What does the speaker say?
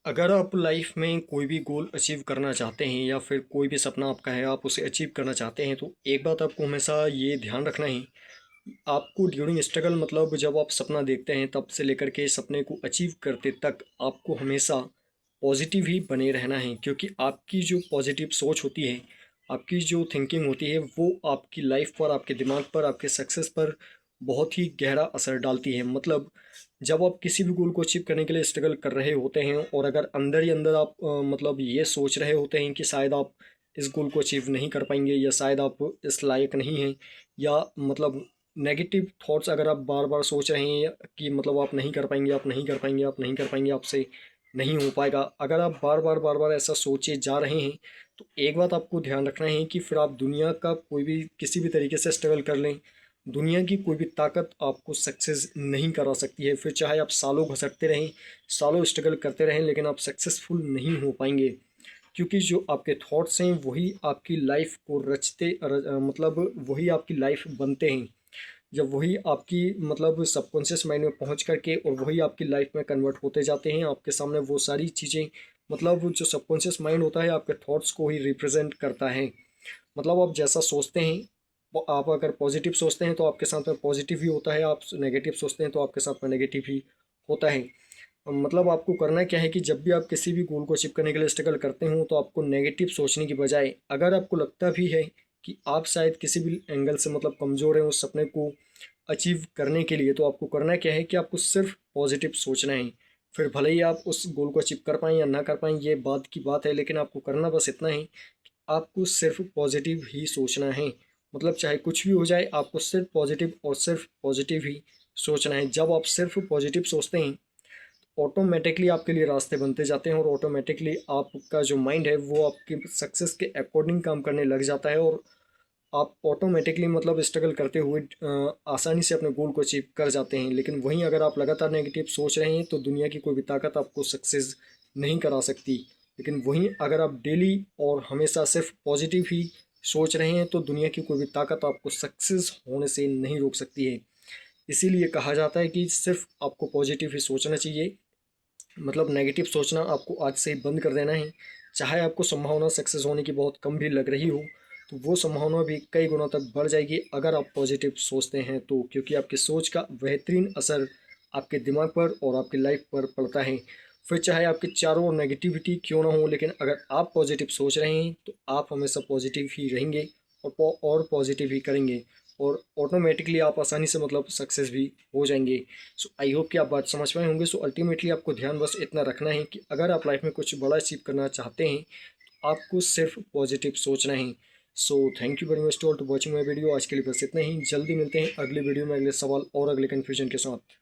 अगर आप लाइफ में कोई भी गोल अचीव करना चाहते हैं या फिर कोई भी सपना आपका है आप उसे अचीव करना चाहते हैं तो एक बात आपको हमेशा ये ध्यान रखना है। आपको ड्यूरिंग स्ट्रगल मतलब जब आप सपना देखते हैं तब से लेकर के सपने को अचीव करते तक आपको हमेशा पॉजिटिव ही बने रहना है, क्योंकि आपकी जो पॉजिटिव सोच होती है, आपकी जो थिंकिंग होती है, वो आपकी लाइफ पर, आपके दिमाग पर, आपके सक्सेस पर बहुत ही गहरा असर डालती है। मतलब जब आप किसी भी गोल को अचीव करने के लिए स्ट्रगल कर रहे होते हैं और अगर अंदर ही अंदर आप मतलब ये सोच रहे होते हैं कि शायद आप इस गोल को अचीव नहीं कर पाएंगे या शायद आप इस लायक नहीं हैं, या मतलब नेगेटिव थॉट्स अगर आप बार बार सोच रहे हैं कि मतलब आप नहीं कर पाएंगे, आप नहीं कर पाएंगे, आप नहीं कर पाएंगे, आपसे नहीं हो पाएगा, अगर आप बार बार ऐसा सोचे जा रहे हैं तो एक बात आपको ध्यान रखना है कि फिर आप दुनिया का कोई भी किसी भी तरीके से स्ट्रगल कर लें, दुनिया की कोई भी ताकत आपको सक्सेस नहीं करा सकती है। फिर चाहे आप सालों घसटते रहें, सालों स्ट्रगल करते रहें, लेकिन आप सक्सेसफुल नहीं हो पाएंगे, क्योंकि जो आपके थॉट्स हैं वही आपकी लाइफ को मतलब वही आपकी लाइफ बनते हैं। जब वही आपकी मतलब सबकॉन्शियस माइंड में पहुंच करके और वही आपकी लाइफ में कन्वर्ट होते जाते हैं, आपके सामने वो सारी चीज़ें, मतलब जो सबकॉन्शियस माइंड होता है आपके थॉट्स को ही रिप्रेजेंट करता है। मतलब आप जैसा सोचते हैं, आप अगर पॉजिटिव सोचते हैं तो आपके साथ में पॉजिटिव ही होता है, आप नेगेटिव सोचते हैं तो आपके साथ में नेगेटिव ही होता है। मतलब आपको करना क्या है कि जब भी आप किसी भी गोल को अचीव करने के लिए स्ट्रगल करते हो तो आपको नेगेटिव सोचने की बजाय, अगर आपको लगता भी है कि आप शायद किसी भी एंगल से मतलब कमज़ोर हैं उस सपने को अचीव करने के लिए, तो आपको करना क्या है कि आपको सिर्फ पॉजिटिव सोचना है। फिर भले ही आप उस गोल को अचीव कर पाएँ या ना कर पाएँ, ये बात की बात है, लेकिन आपको करना बस इतना है कि आपको सिर्फ पॉजिटिव ही सोचना है। मतलब चाहे कुछ भी हो जाए, आपको सिर्फ पॉजिटिव और सिर्फ पॉजिटिव ही सोचना है। जब आप सिर्फ पॉजिटिव सोचते हैं ऑटोमेटिकली आपके लिए रास्ते बनते जाते हैं और ऑटोमेटिकली आपका जो माइंड है वो आपकी सक्सेस के अकॉर्डिंग काम करने लग जाता है, और आप ऑटोमेटिकली मतलब स्ट्रगल करते हुए आसानी से अपने गोल को अचीव कर जाते हैं। लेकिन वहीं अगर आप लगातार नेगेटिव सोच रहे हैं तो दुनिया की कोई भी ताकत आपको सक्सेस नहीं करा सकती। लेकिन वहीं अगर आप डेली और हमेशा सिर्फ पॉजिटिव ही सोच रहे हैं तो दुनिया की कोई भी ताकत आपको सक्सेस होने से नहीं रोक सकती है। इसीलिए कहा जाता है कि सिर्फ आपको पॉजिटिव ही सोचना चाहिए। मतलब नेगेटिव सोचना आपको आज से ही बंद कर देना है। चाहे आपको संभावना सक्सेस होने की बहुत कम भी लग रही हो तो वो संभावना भी कई गुना तक बढ़ जाएगी अगर आप पॉजिटिव सोचते हैं तो, क्योंकि आपकी सोच का बेहतरीन असर आपके दिमाग पर और आपकी लाइफ पर पड़ता है। फिर चाहे आपके चारों ओर नेगेटिविटी क्यों ना हो, लेकिन अगर आप पॉजिटिव सोच रहे हैं तो आप हमेशा पॉजिटिव ही रहेंगे और पॉजिटिव ही करेंगे, और ऑटोमेटिकली आप आसानी से मतलब सक्सेस भी हो जाएंगे। सो आई होप कि आप बात समझ पाए होंगे। सो अल्टीमेटली आपको ध्यान बस इतना रखना है कि अगर आप लाइफ में कुछ बड़ा अचीव करना चाहते हैं तो आपको सिर्फ पॉजिटिव सोचना है। So thank you very much to all to watching my video. आज के लिए बस इतना ही, जल्दी मिलते हैं अगली वीडियो में अगले सवाल और अगले कन्फ्यूजन के साथ।